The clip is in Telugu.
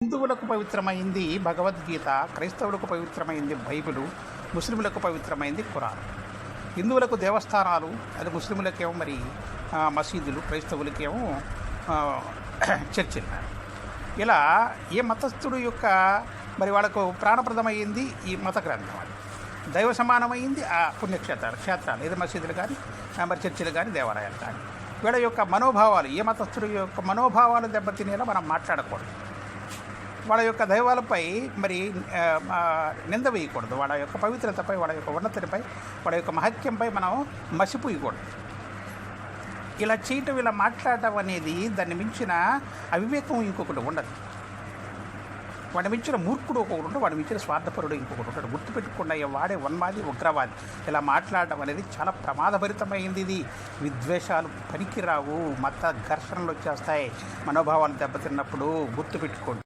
హిందువులకు పవిత్రమైంది భగవద్గీత, క్రైస్తవులకు పవిత్రమైంది బైబిలు, ముస్లింలకు పవిత్రమైంది ఖురాన్. హిందువులకు దేవస్థానాలు, అది ముస్లింలకేమో మరి మసీదులు, క్రైస్తవులకేమో చర్చిలు. ఇలా ఏ మతస్థుడు యొక్క మరి వాళ్ళకు ప్రాణప్రదమైంది ఈ మత గ్రంథం, అది దైవ సమానమైంది ఆ క్షేత్రాలు ఏది మసీదులు కానీ మరి చర్చిలు కానీ దేవాలయాలు కానీ. వీళ్ళ యొక్క మనోభావాలు, ఏ మతస్థుడు యొక్క మనోభావాలు దెబ్బతినేలా మనం మాట్లాడకూడదు. వాళ్ళ యొక్క దైవాలపై మరి నింద వేయకూడదు. వాళ్ళ యొక్క పవిత్రతపై, వాళ్ళ యొక్క ఉన్నతిపై, వాళ్ళ యొక్క మహత్యంపై మనం మసిపోయకూడదు. ఇలా చేయటం, ఇలా మాట్లాడటం అనేది దాన్ని మించిన అవివేకం ఇంకొకటి ఉండదు. వాడిని మించిన మూర్ఖుడు ఒకటి ఉంటాడు, వాడిని మించిన స్వార్థపరుడు ఇంకొకటి ఉంటాడు. గుర్తుపెట్టుకుండా వాడే ఉన్మాది, ఉగ్రవాది. ఇలా మాట్లాడటం అనేది చాలా ప్రమాదభరితమైంది. ఇది విద్వేషాలు పనికిరావు, మత ఘర్షణలు వచ్చేస్తాయి మనోభావాలు దెబ్బతిన్నప్పుడు. గుర్తుపెట్టుకోండి.